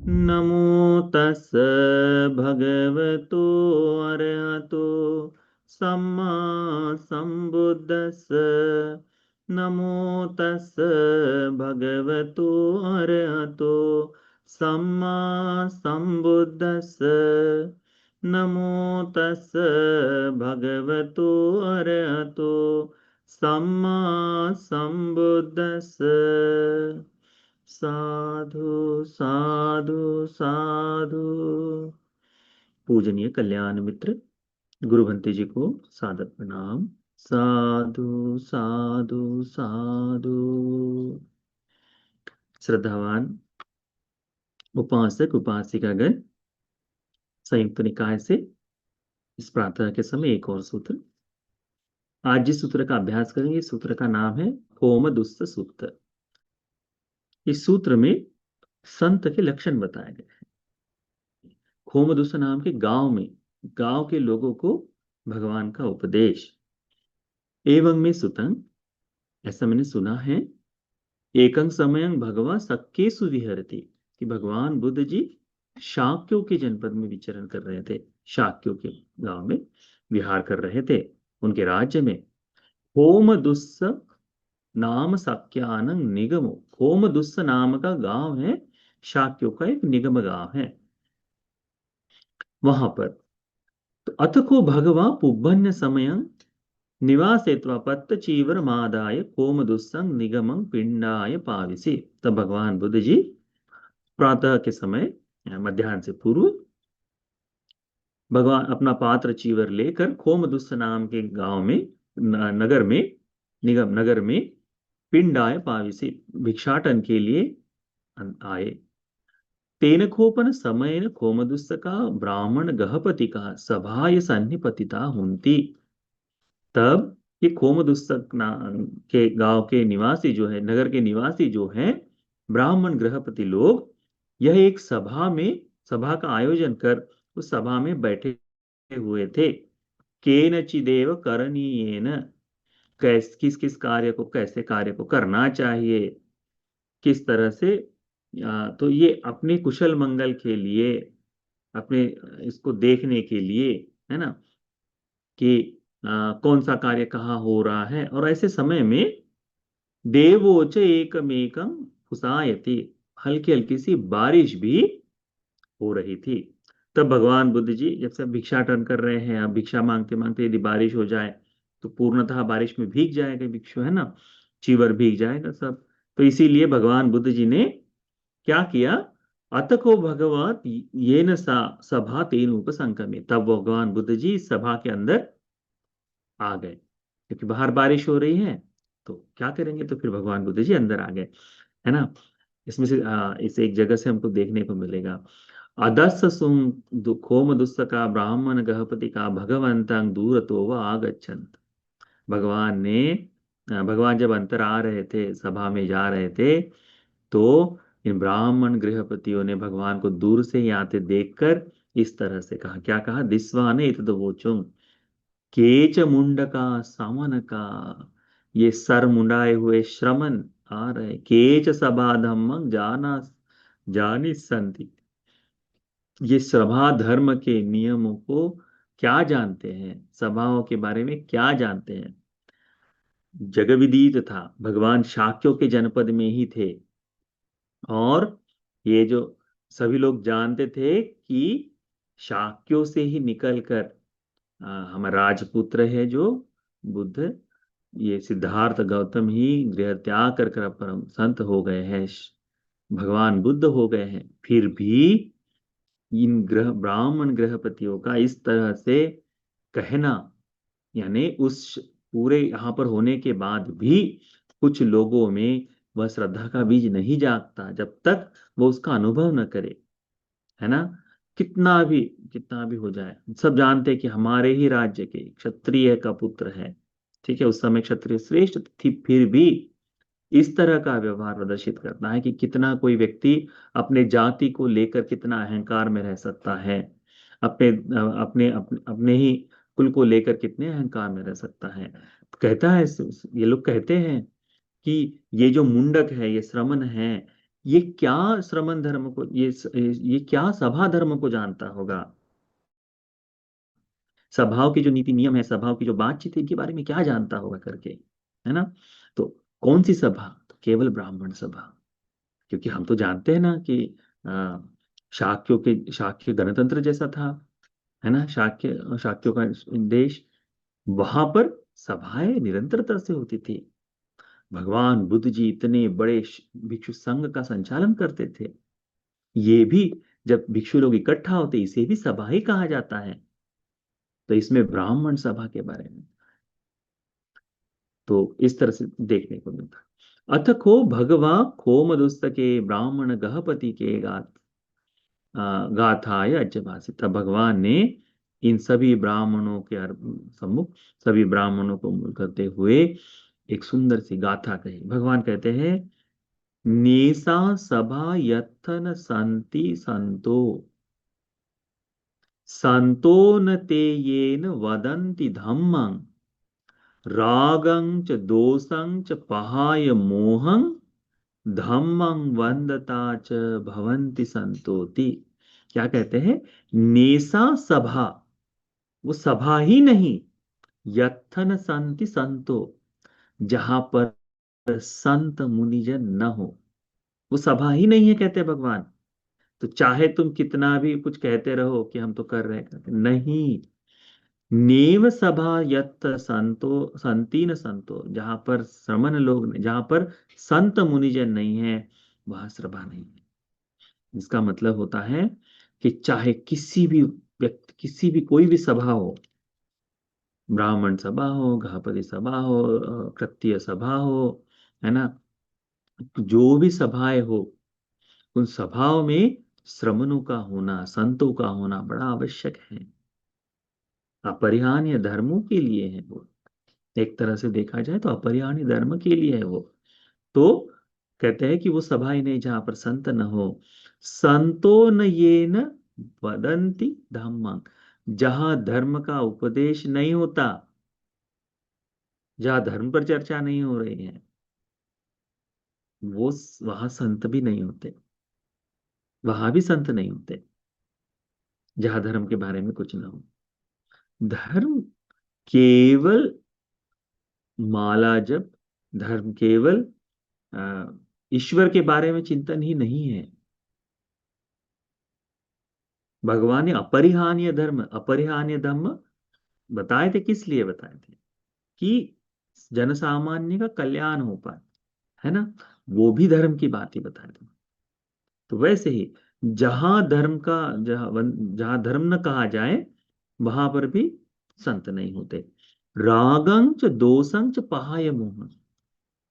नमो तस् भगवतो अरहतो सम्मा संबुद्दस्स। नमो तस् भगवतो अरहतो सम्मा संबुद्दस्स। नमो तस् भगवतो अरहतो सम्मा संबुद्दस्स। साधु साधु साधु। पूजनीय कल्याण मित्र गुरु भंते जी को सादर प्रणाम। साधु साधु साधु। श्रद्धावान उपासक उपासिकागण संयुक्त निकाय से इस प्रार्थना के समय एक और सूत्र। आज जिस सूत्र का अभ्यास करेंगे इस सूत्र का नाम है होमदुस्स सूत्र। इस सूत्र में संत के लक्षण बताए गए हैं। होमदुस्स नाम के गांव के लोगों को भगवान का उपदेश। एवं में सुतंग, ऐसा मैंने सुना है, एकं समयं भगवा सक्केषु विहरति, कि भगवान बुद्ध जी शाक्यों के जनपद में विचरण कर रहे थे, शाक्यों के गांव में विहार कर रहे थे, उनके राज्य में। होमदुस्स नाम साक्यानं निगमो, होमदुस्स नाम का गांव है, शाक्यों का एक निगम गांव है। वहां पर तो अथ को भगवा पुब्बन्य समयं निवासे त्वपत्त चीवर मादाय कोमदुस्संग निगमं पिंडाय पाविसी। तब भगवान बुद्ध जी प्रातः के समय मध्याह्न से पूर्व भगवान अपना पात्र चीवर लेकर खोमदुस्स नाम के गांव में नगर में निगम नगर में पिंडाय पाविसी भिक्षाटन के लिए आए। तेन खोपन समयन खोमदुस्स का ब्राह्मण गहपति का सभाय सन्निपतिता हुंती। तब ये खोमदुस्तक के गांव के निवासी जो है, नगर के निवासी जो हैं, ब्राह्मण गृहपति लोग, यह एक सभा का आयोजन कर उस सभा में बैठे हुए थे। केनचिदेव करणीयेन, किस किस कार्य को, कैसे कार्य को करना चाहिए, किस तरह से। तो ये अपने कुशल मंगल के लिए, अपने इसको देखने के लिए, है ना, कि कौन सा कार्य कहाँ हो रहा है। और ऐसे समय में देवोच एकमेकं फुसायति, हल्की हल्की सी बारिश भी हो रही थी। तब भगवान बुद्ध जी जब से भिक्षाटन कर रहे हैं, अब भिक्षा मांगते मांगते यदि बारिश हो जाए तो पूर्णतः बारिश में भीग जाएगा भिक्षु, है ना, चीवर भीग जाएगा सब। तो इसीलिए भगवान बुद्ध जी ने क्या किया, अतको भगवत ये न सभा तेन उपसंकमे। तब भगवान बुद्ध जी सभा के अंदर आ गए, क्योंकि बाहर बारिश हो रही है तो क्या करेंगे, तो फिर भगवान बुद्ध जी अंदर आ गए, है ना। इसमें से इस एक जगह से हमको देखने को मिलेगा, अदस्स सुम दुखोम दुस्सका ब्राह्मण गहपति का भगवंतं दूरतो व आगच्छन्त। भगवान जब अंतर आ रहे थे, सभा में जा रहे थे, तो इन ब्राह्मण गृहपतियों ने भगवान को दूर से ही आते देखकर इस तरह से कहा, क्या कहा, दिस्वाने इतदवोचुम, केच मुंडका सामन का, ये सर मुंडाए हुए श्रमण आ रहे, केच सभा धम्मं जाना जानी संति, ये सभा धर्म के नियमों को क्या जानते हैं, सभाओं के बारे में क्या जानते हैं। जगविदित था, भगवान शाक्यों के जनपद में ही थे, और ये जो सभी लोग जानते थे कि शाक्यों से ही निकलकर हमारा राजपुत्र है जो बुद्ध, ये सिद्धार्थ गौतम ही गृह त्याग कर कर परम संत हो गए हैं, भगवान बुद्ध हो गए हैं। फिर भी इन ब्राह्मण गृहपतियों का इस तरह से कहना, यानी उस पूरे यहाँ पर होने के बाद भी कुछ लोगों में वह श्रद्धा का बीज नहीं जागता जब तक वो उसका अनुभव न करे, है ना। कितना भी हो जाए, सब जानते हैं कि हमारे ही राज्य के क्षत्रिय का पुत्र है, ठीक है, उस समय क्षत्रिय श्रेष्ठ थी, फिर भी इस तरह का व्यवहार प्रदर्शित करता है कि कितना कोई व्यक्ति अपने जाति को लेकर कितना अहंकार में रह सकता है, अपने अपने अपने, अपने ही कुल को लेकर कितने अहंकार में रह सकता है। कहता है, ये लोग कहते हैं कि ये जो मुंडक है, ये श्रमण है, ये क्या श्रमण धर्म को, ये क्या सभा धर्म को जानता होगा? सभाओं के जो नीति नियम है, सभाओं की जो बातचीत है, इनके बारे में क्या जानता होगा करके, है ना? तो कौन सी सभा? तो केवल ब्राह्मण सभा। क्योंकि हम तो जानते हैं ना कि अ, शाक्य गणतंत्र जैसा था, है ना? शाक्यों का देश, वहां पर सभाएं निरंतरता से होती थी। भगवान बुद्ध जी इतने बड़े भिक्षु संघ का संचालन करते थे। ये भी, जब भिक्षु लोग इकट्ठा होते, इसे भी सभा ही कहा जाता है। तो इसमें ब्राह्मण सभा के बारे में तो इस तरह से देखने को मिलता। अथ खो भगवा खोमदुस्तके ब्राह्मण गहपति के गाथाय अज्जभाषित। तब भगवान ने इन सभी ब्राह्मणों के सम्मुख, सभी ब्राह्मणों को करते हुए एक सुंदर सी गाथा कही। भगवान कहते हैं, नेसा सभा यत्थन संति संतो, संतो न ते येन वदन्ति धम्मं, रागं च दोषं च पहाय मोहं, धम्मं वंदता च भवन्ति संतोति। क्या कहते हैं? नेसा सभा, वो सभा ही नहीं, यत्थन संति संतो, जहां पर संत मुनिजन न हो, वो सभा ही नहीं है, कहते हैं भगवान। तो चाहे तुम कितना भी कुछ कहते रहो कि हम तो कर रहे हैं, नहीं। नेव सभा यत संतो संतीन संतो, जहां पर श्रमण लोग नहीं, जहां पर संत मुनिजन नहीं है, वह सभा नहीं है। इसका मतलब होता है कि चाहे किसी भी व्यक्ति, किसी भी कोई भी सभा हो, ब्राह्मण सभा हो, गृहपति सभा हो, क्षत्रिय सभा हो, है ना, जो भी सभाएं हो, उन सभाओं में श्रमणों का होना, संतों का होना बड़ा आवश्यक है। अपरिहार्य धर्मों के लिए है वो। एक तरह से देखा जाए तो अपरिहार्य धर्म के लिए है वो। तो कहते हैं कि वो सभा ही नहीं जहां पर संत न हो। संतो न ये न वदंती धम्मं, जहां धर्म का उपदेश नहीं होता, जहां धर्म पर चर्चा नहीं हो रही है, वो वहां संत भी नहीं होते, वहां भी संत नहीं होते, जहां धर्म के बारे में कुछ ना हो। धर्म केवल माला जप, धर्म केवल ईश्वर के बारे में चिंतन ही नहीं है। भगवान ने अपरिहार्य धर्म, अपरिहार्य धर्म बताए थे, किस लिए बताए थे? कि जनसामान्य का कल्याण हो पाए, है ना? वो भी धर्म की बात ही बताए थे। तो वैसे ही जहां धर्म का, जहां धर्म न कहा जाए, वहां पर भी संत नहीं होते। रागं च दोषं च पहाय मोह,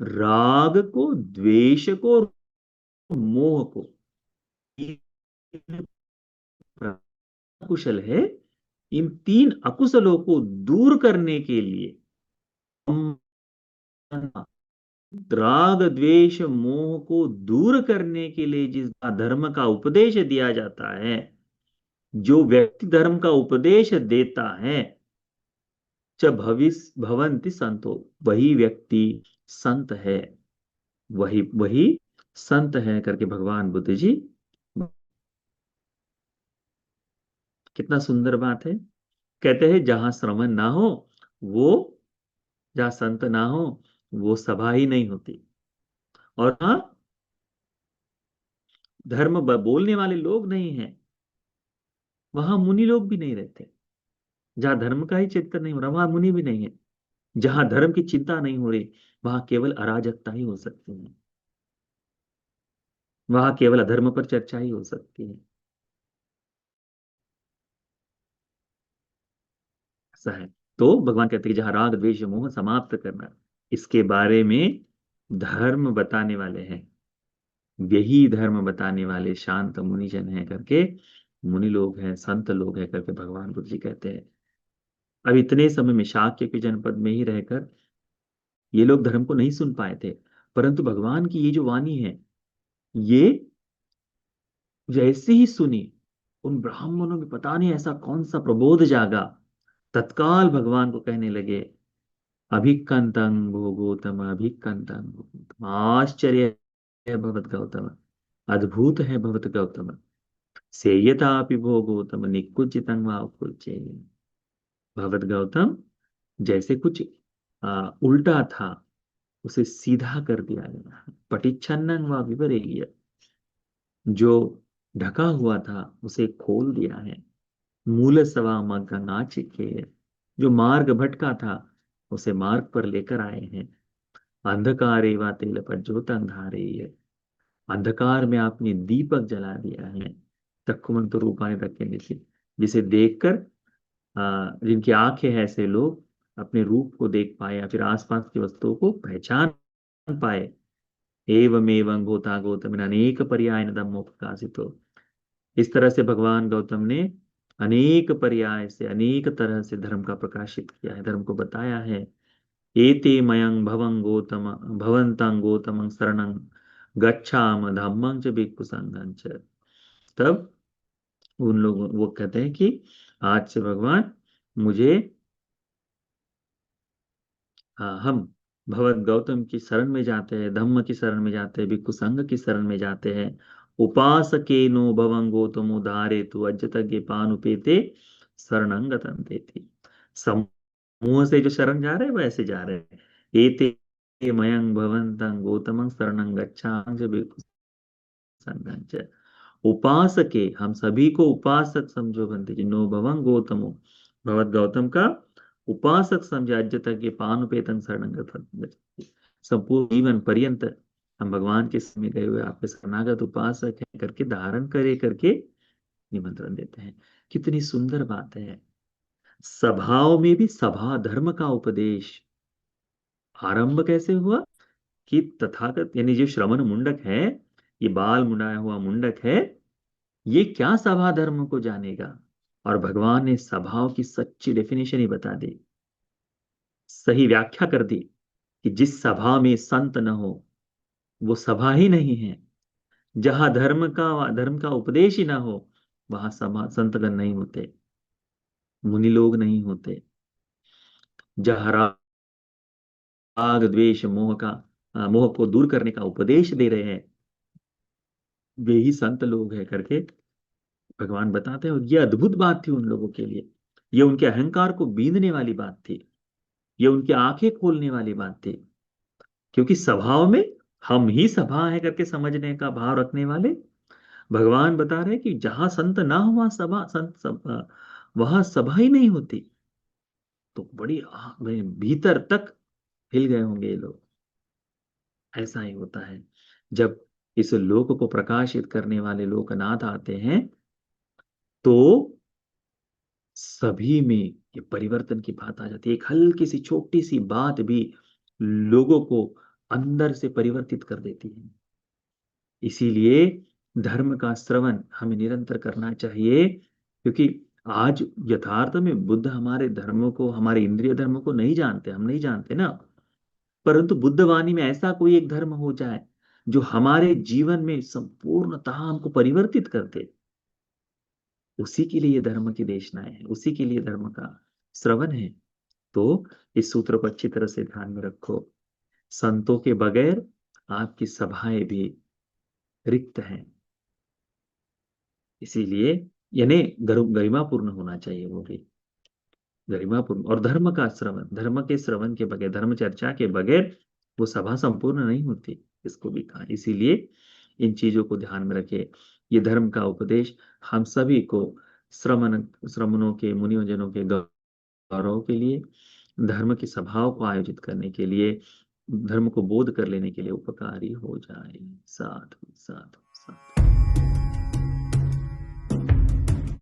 राग को, द्वेष को, मोह को, कुशल है। इन तीन अकुशलों को दूर करने के लिए, राग द्वेष मोह को दूर करने के लिए जिस धर्म का उपदेश दिया जाता है, जो व्यक्ति धर्म का उपदेश देता है, च भविष्य भवंति संतो, वही व्यक्ति संत है, वही वही संत है करके भगवान बुद्ध जी। कितना सुंदर बात है। कहते हैं जहां श्रवण ना हो, वो, जहां संत ना हो, वो सभा ही नहीं होती। और हाँ, धर्म बोलने वाले लोग नहीं हैं, वहां मुनि लोग भी नहीं रहते। जहां धर्म का ही चिंतन नहीं हो रहा, वहां मुनि भी नहीं है। जहां धर्म की चिंता नहीं हो रही, वहां केवल अराजकता ही हो सकती है, वहां केवल अधर्म पर चर्चा ही हो सकती है। ऐसा है। तो भगवान कहते हैं कि जहां राग द्वेष मोह समाप्त करना, इसके बारे में धर्म बताने वाले हैं, यही धर्म बताने वाले शांत मुनिजन हैं करके, मुनि लोग हैं, संत लोग हैं करके भगवान बुद्ध जी कहते हैं। अब इतने समय में शाक्य के जनपद में ही रहकर ये लोग धर्म को नहीं सुन पाए थे, परंतु भगवान की ये जो वाणी है, ये जैसे ही सुनी, उन ब्राह्मणों में पता नहीं ऐसा कौन सा प्रबोध जागा, तत्काल भगवान को कहने लगे, अभिक्कंतं भो गौतम, अभिक्कंतं भो गौतम, आश्चर्य है भगवत गौतम। अद्भुत है भवत गौतम, सेयतापि भो गौतम निकुंचितं वा कुचे। भगवत गौतम, जैसे कुछ उल्टा था उसे सीधा कर दिया गया। पटिच्छन्नं वा विपरेय, जो ढका हुआ था उसे खोल दिया है। मूल सवा नाचिके, जो मार्ग भटका था उसे मार्ग पर लेकर आए हैं। अंधकारे वा तेल पर ज्योतं धारेय, अंधकार में आपने दीपक जला दिया है। तक्कुमंत रूपाने रखे नीचे, जिसे देखकर जिनकी आंखें हैं ऐसे लोग अपने रूप को देख पाए या फिर आसपास की वस्तुओं को पहचान पाए। एवमेवं गोता गौतम अनेक पर्याय धम्मोपकाशितो, इस तरह से भगवान गौतम ने अनेक पर्याय से अनेक तरह से धर्म का प्रकाशित किया है, धर्म को बताया है। एते मयं भवं गौतम भवन्तं गौतमं शरणं गच्छाम धम्मं च भिक्खु संघं च। तब उन लोगों वो कहते हैं कि आज से भगवान मुझे हम भगवत गौतम की शरण में जाते हैं, धम्म की शरण में जाते हैं, भिक्खु संघ की शरण में जाते हैं। उपासके नो भवं गौतमो धारे तु अज्जतज्ञ पानुपेते शरणं गतन्ते थी। समूह से जो शरण जा रहे हैं वैसे जा रहे हैं। एते मयं भवन्तं गौतमं शरणं गच्छामि भिक्खु संघं च। उपासके, हम सभी को उपासक समझो बंदे, जिन्नो भवं गौतमो, भगवत गौतम का उपासक समझे। अद्य तक ये पानुपेतन शरणंगत, संपूर्ण जीवन पर्यंत हम भगवान के समय गए हुए आपके शरणागत उपासक है करके धारण करे करके निमंत्रण देते हैं। कितनी सुंदर बात है। सभाओं में भी सभा धर्म का उपदेश आरंभ कैसे हुआ कि तथागत यानी जो श्रवण मुंडक है, ये बाल मुंडाया हुआ मुंडक है, ये क्या सभा धर्म को जानेगा। और भगवान ने सभाओं की सच्ची डेफिनेशन ही बता दी, सही व्याख्या कर दी कि जिस सभा में संत न हो वो सभा ही नहीं है। जहां धर्म का उपदेश ही ना हो वहां सभा संतगण नहीं होते, मुनि लोग नहीं होते। जहां राग द्वेष मोह को दूर करने का उपदेश दे रहे हैं वे ही संत लोग हैं करके भगवान बताते हैं। और ये अद्भुत बात थी उन लोगों के लिए, ये उनके अहंकार को बींधने वाली बात थी, ये उनकी आंखें खोलने वाली बात थी। क्योंकि स्वभाव में हम ही सभा है करके समझने का भाव रखने वाले भगवान बता रहे हैं कि जहां संत ना हो वहां वहां सभा ही नहीं होती। तो बड़ी भीतर तक हिल गए होंगे ये लोग। ऐसा ही होता है जब इस लोक को प्रकाशित करने वाले लोकनाथ आते हैं तो सभी में ये परिवर्तन की बात आ जाती है। एक हल्की सी छोटी सी बात भी लोगों को अंदर से परिवर्तित कर देती है। इसीलिए धर्म का श्रवण हमें निरंतर करना चाहिए, क्योंकि आज यथार्थ में बुद्ध हमारे धर्मों को, हमारे इंद्रिय धर्मों को नहीं जानते, हम नहीं जानते ना। परंतु बुद्ध वाणी में ऐसा कोई एक धर्म हो जाए जो हमारे जीवन में संपूर्णतः हमको परिवर्तित कर दे, उसी के लिए धर्म की देशनाएं हैं, उसी के लिए धर्म का श्रवण है। तो इस सूत्र को अच्छी तरह से ध्यान में रखो। संतों के बगैर आपकी सभाएं भी रिक्त हैं। इसीलिए यानी गरिमापूर्ण होना चाहिए वो भी, गरिमापूर्ण। और धर्म का श्रवण, धर्म के श्रवण के बगैर, धर्म चर्चा के बगैर वो सभा संपूर्ण नहीं होती, इसको भी कहा। इसीलिए इन चीजों को ध्यान में रखे। ये धर्म का उपदेश हम सभी को श्रमणों के, मुनियों के गौरव के लिए, धर्म की सभाओं को आयोजित करने के लिए, धर्म को बोध कर लेने के लिए उपकारी हो जाए। साधु साधु साधु।